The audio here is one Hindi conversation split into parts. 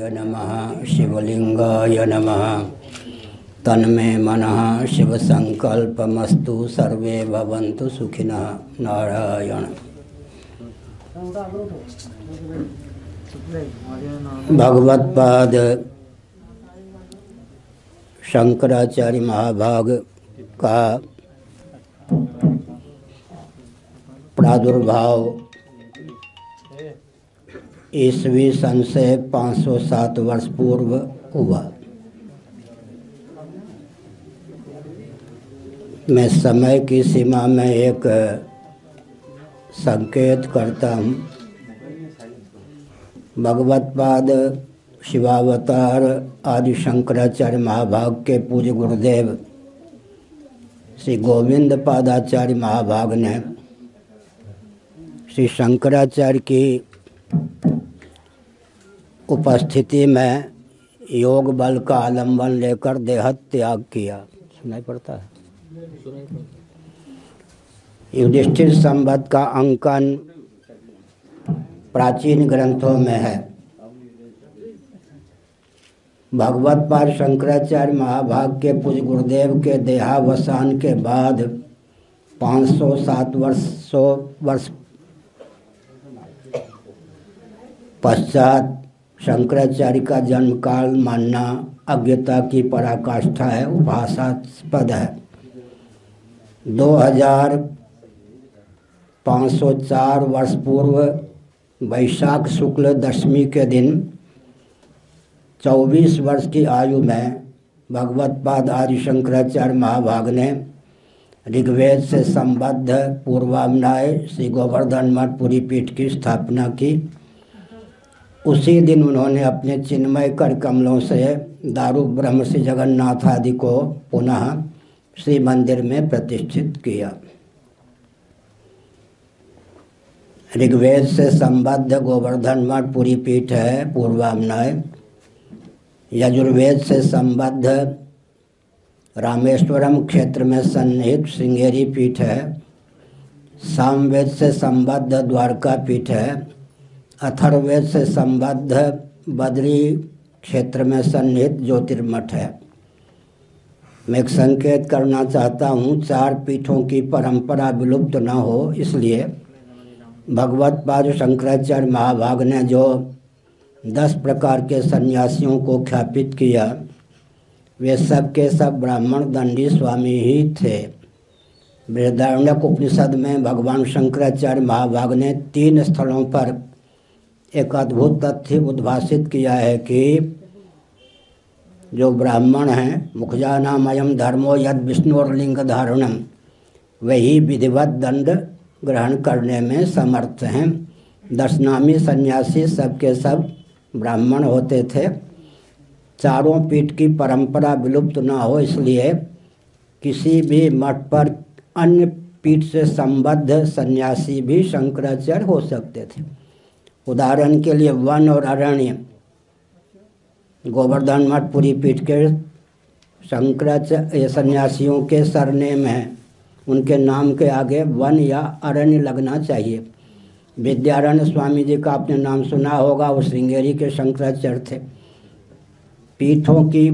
नमः शिवलिंगाय नमः। तन्मे मनः शिवसंकल्पमस्तु सर्वे भवन्तु सुखिनः। नारायण। भगवत्पाद शंकराचार्य महाभाग का प्रादुर्भाव ईस्वी सन से 507 वर्ष पूर्व हुआ। मैं समय की सीमा में एक संकेत करता हूँ। भगवत्पाद शिवावतार आदि शंकराचार्य महाभाग के पूज्य गुरुदेव श्री गोविंद पादाचार्य महाभाग ने श्री शंकराचार्य की उपस्थिति में योग बल का आलम्बन लेकर देह त्याग किया। सुनाई पड़ता है। युधिष्ठिर संवत का अंकन प्राचीन ग्रंथों में है। भगवत्पाद शंकराचार्य महाभाग के पूज्य गुरुदेव के देहावसान के बाद 507 वर्ष पश्चात शंकराचार्य का जन्म काल मानना अज्ञता की पराकाष्ठा है, उपहासास्पद है। 2504 वर्ष पूर्व वैशाख शुक्ल दशमी के दिन 24 वर्ष की आयु में भगवत्पाद आदि शंकराचार्य महाभाग ने ऋग्वेद से संबद्ध पूर्वामनाय श्री गोवर्धन मठ पुरी पीठ की स्थापना की। उसी दिन उन्होंने अपने चिन्मय कर कमलों से दारू ब्रह्म श्री जगन्नाथ आदि को पुनः श्री मंदिर में प्रतिष्ठित किया। ऋग्वेद से संबद्ध गोवर्धन मठ पुरी पीठ है पूर्वामनाय। यजुर्वेद से संबद्ध रामेश्वरम क्षेत्र में सन्निहित श्रृंगेरी पीठ है। सामवेद से संबद्ध द्वारका पीठ है। अथर्ववेद से संबद्ध बद्री क्षेत्र में सन्निहित ज्योतिर्मठ है। मैं एक संकेत करना चाहता हूँ, 4 पीठों की परंपरा विलुप्त न हो, इसलिए भगवत्पाद शंकराचार्य महाभाग ने जो 10 प्रकार के सन्यासियों को ख्यापित किया, वे सब के सब ब्राह्मण दंडी स्वामी ही थे। बृहदारण्यक उपनिषद में भगवान शंकराचार्य महाभाग ने 3 स्थलों पर एक अद्भुत तथ्य उद्भासित किया है कि जो ब्राह्मण हैं, मुखजानामयम धर्मो यद विष्णुर्लिंग धारणम, वही विधिवत दंड ग्रहण करने में समर्थ हैं। 10 नामी सन्यासी सब के सब ब्राह्मण होते थे। चारों पीठ की परंपरा विलुप्त न हो, इसलिए किसी भी मठ पर अन्य पीठ से संबद्ध सन्यासी भी शंकराचार्य हो सकते थे। उदाहरण के लिए वन और अरण्य गोवर्धन मठ पुरी पीठ के शंकराचार्य सन्यासियों के सरनेम हैं। उनके नाम के आगे वन या अरण्य लगना चाहिए। विद्यारण्य स्वामी जी का आपने नाम सुना होगा, वो श्रृंगेरी के शंकराचार्य थे। पीठों की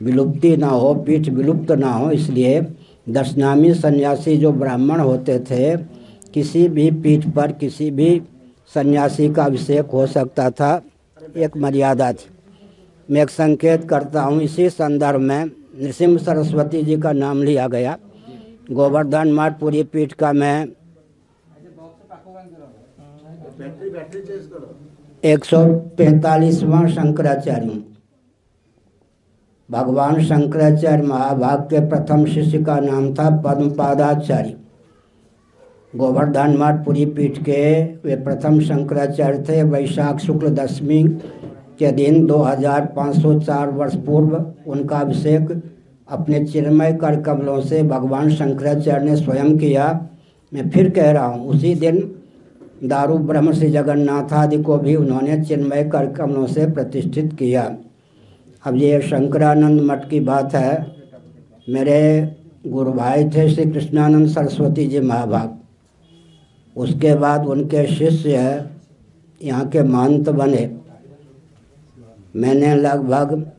विलुप्ति ना हो, पीठ विलुप्त ना हो, इसलिए 10 नामी सन्यासी जो ब्राह्मण होते थे, किसी भी पीठ पर किसी भी सन्यासी का अभिषेक हो सकता था, एक मर्यादा थी। मैं एक संकेत करता हूँ, इसी संदर्भ में नृसिंह सरस्वती जी का नाम लिया गया। गोवर्धन मठ पुरी पीठ का मैं 145वां शंकराचार्य हूँ। भगवान शंकराचार्य महाभाग के प्रथम शिष्य का नाम था पद्मपादाचार्य। गोवर्धन मठ पुरी पीठ के वे प्रथम शंकराचार्य थे। वैशाख शुक्ल दशमी के दिन 2504 वर्ष पूर्व उनका अभिषेक अपने चिन्मय कर कमलों से भगवान शंकराचार्य ने स्वयं किया। मैं फिर कह रहा हूँ, उसी दिन दारू ब्रह्म श्री जगन्नाथ आदि को भी उन्होंने चिन्मय कर कमलों से प्रतिष्ठित किया। अब ये शंकरानंद मठ की बात है। मेरे गुरु भाई थे श्री कृष्णानंद सरस्वती जी महाभाग। उसके बाद उनके शिष्य यहाँ के महंत बने मैंने लगभग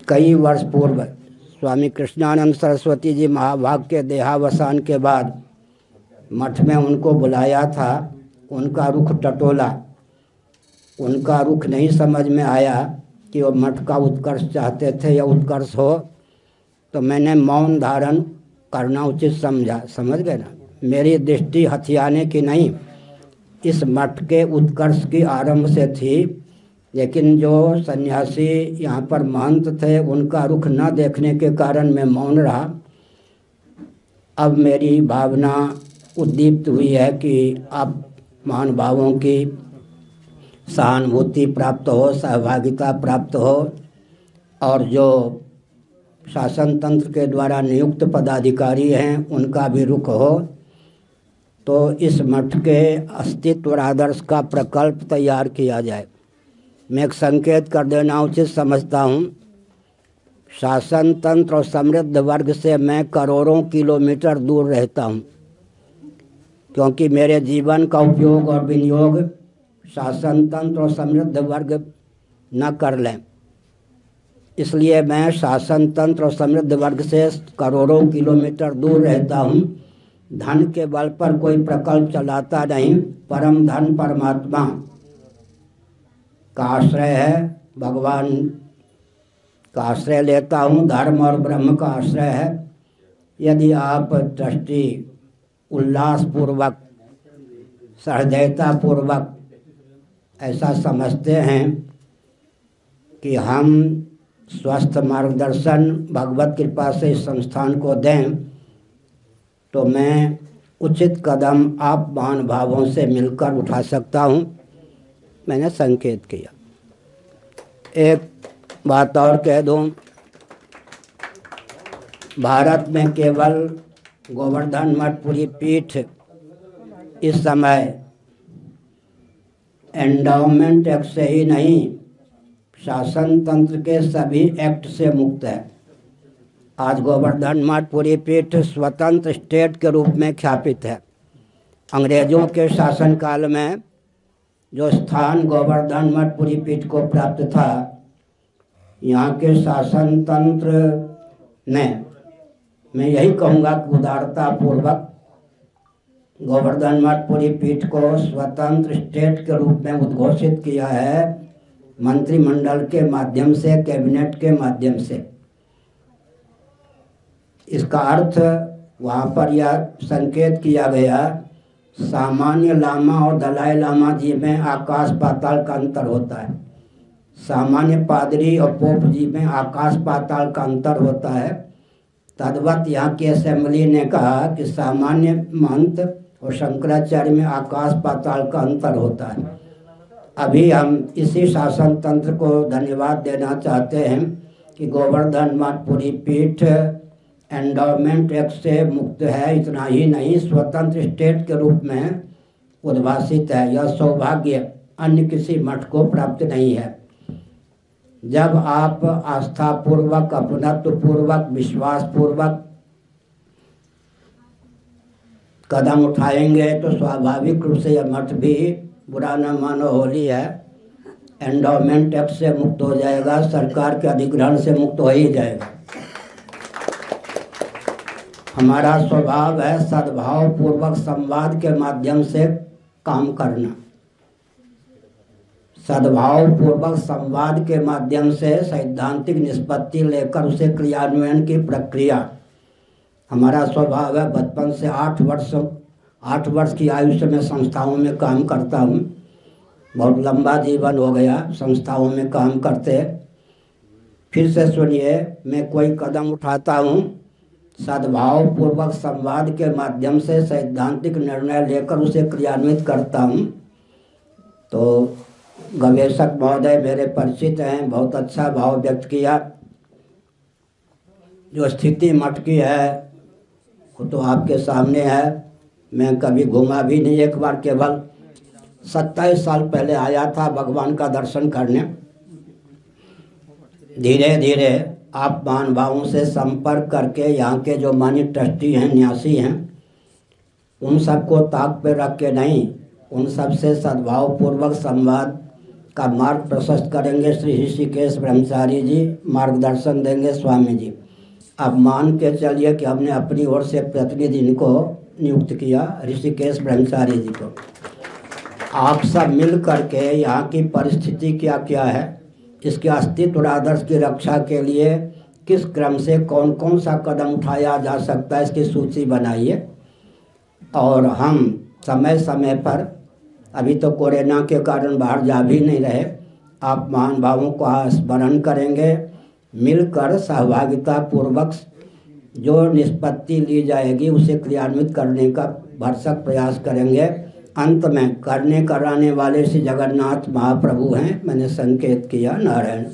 कई वर्ष पूर्व स्वामी कृष्णानंद सरस्वती जी महाभाग के देहावसान के बाद मठ में उनको बुलाया था। उनका रुख टटोला, उनका रुख नहीं समझ में आया कि वो मठ का उत्कर्ष चाहते थे या उत्कर्ष हो, तो मैंने मौन धारण करना उचित समझा। समझ गए ना, मेरी दृष्टि हथियाने की नहीं, इस मठ के उत्कर्ष की आरंभ से थी। लेकिन जो सन्यासी यहाँ पर महंत थे उनका रुख न देखने के कारण मैं मौन रहा। अब मेरी भावना उद्दीप्त हुई है कि अब महानुभावों की सहानुभूति प्राप्त हो, सहभागिता प्राप्त हो, और जो शासन तंत्र के द्वारा नियुक्त पदाधिकारी हैं उनका भी रुख हो, तो इस मठ के अस्तित्व और आदर्श का प्रकल्प तैयार किया जाए। मैं एक संकेत कर देना उचित समझता हूँ। शासन तंत्र और समृद्ध वर्ग से मैं करोड़ों किलोमीटर दूर रहता हूँ, क्योंकि मेरे जीवन का उपयोग और विनियोग शासन तंत्र और समृद्ध वर्ग न कर लें, इसलिए मैं शासन तंत्र और समृद्ध वर्ग से करोड़ों किलोमीटर दूर रहता हूँ। धन के बल पर कोई प्रकल्प चलाता नहीं। परम धन परमात्मा का आश्रय है, भगवान का आश्रय लेता हूँ, धर्म और ब्रह्म का आश्रय है। यदि आप दृष्टि उल्लासपूर्वक, सहृदयतापूर्वक ऐसा समझते हैं कि हम स्वस्थ मार्गदर्शन भगवत कृपा से इस संस्थान को दें, तो मैं उचित कदम आप महानुभावों से मिलकर उठा सकता हूँ। मैंने संकेत किया। एक बात और कह दूँ, भारत में केवल गोवर्धन मठ पूरी पीठ इस समय एंडाउमेंट एक्ट से ही नहीं, शासन तंत्र के सभी एक्ट से मुक्त है। आज गोवर्धन मठ पूरी पीठ स्वतंत्र स्टेट के रूप में ख्यापित है। अंग्रेजों के शासनकाल में जो स्थान गोवर्धन मठ पूरी पीठ को प्राप्त था, यहाँ के शासन तंत्र ने, मैं यही कहूँगा कि उदारतापूर्वक गोवर्धन मठ पूरी पीठ को स्वतंत्र स्टेट के रूप में उद्घोषित किया है, मंत्रिमंडल के माध्यम से, कैबिनेट के माध्यम से। इसका अर्थ वहाँ पर यह संकेत किया गया, सामान्य लामा और दलाई लामा जी में आकाश पाताल का अंतर होता है। सामान्य पादरी और पोप जी में आकाश पाताल का अंतर होता है। तद्वत यहाँ की असेंबली ने कहा कि सामान्य महंत और शंकराचार्य में आकाश पाताल का अंतर होता है। अभी हम इसी शासन तंत्र को धन्यवाद देना चाहते हैं कि गोवर्धन मठ पूरी पीठ एंडाउमेंट एक्ट से मुक्त है। इतना ही नहीं, स्वतंत्र स्टेट के रूप में उद्भाषित है। यह सौभाग्य अन्य किसी मठ को प्राप्त नहीं है। जब आप आस्थापूर्वक, अपनत्वपूर्वक, विश्वासपूर्वक कदम उठाएंगे तो स्वाभाविक रूप से यह मठ भी, बुरा न मानो होली है, एंडाउमेंट एक्ट से मुक्त हो जाएगा, सरकार के अधिग्रहण से मुक्त हो ही जाएगा। हमारा स्वभाव है सद्भाव पूर्वक संवाद के माध्यम से काम करना। सद्भाव पूर्वक संवाद के माध्यम से सैद्धांतिक निष्पत्ति लेकर उसे क्रियान्वयन की प्रक्रिया, हमारा स्वभाव है। बचपन से 8 वर्ष की आयु से मैं संस्थाओं में काम करता हूँ। बहुत लंबा जीवन हो गया संस्थाओं में काम करते। फिर से सुनिए, मैं कोई कदम उठाता हूँ, सद्भाव पूर्वक संवाद के माध्यम से सैद्धांतिक निर्णय लेकर उसे क्रियान्वित करता हूँ। तो गवेषक महोदय मेरे परिचित हैं, बहुत अच्छा भाव व्यक्त किया। जो स्थिति मठ की है वो तो आपके सामने है। मैं कभी घूमा भी नहीं, एक बार केवल 27 साल पहले आया था भगवान का दर्शन करने। धीरे धीरे आप महानुभावों से संपर्क करके यहाँ के जो माननीय ट्रस्टी हैं, न्यासी हैं, उन सबको ताक पे रख के नहीं, उन सब से सद्भाव पूर्वक संवाद का मार्ग प्रशस्त करेंगे श्री ऋषिकेश ब्रह्मचारी जी, मार्गदर्शन देंगे स्वामी जी। अब मान के चलिए कि हमने अपनी ओर से प्रतिनिधि इनको नियुक्त किया, ऋषिकेश ब्रह्मचारी जी को। आप सब मिल करके यहाँ की परिस्थिति क्या क्या है, इसके अस्तित्व और आदर्श की रक्षा के लिए किस क्रम से कौन कौन सा कदम उठाया जा सकता है, इसकी सूची बनाइए। और हम समय समय पर, अभी तो कोरोना के कारण बाहर जा भी नहीं रहे, आप महान भावों को स्मरण करेंगे, मिलकर सहभागिता पूर्वक जो निष्पत्ति ली जाएगी उसे क्रियान्वित करने का भरसक प्रयास करेंगे। अंत में करने कराने वाले श्री जगन्नाथ महाप्रभु हैं, मैंने संकेत किया। नारायण।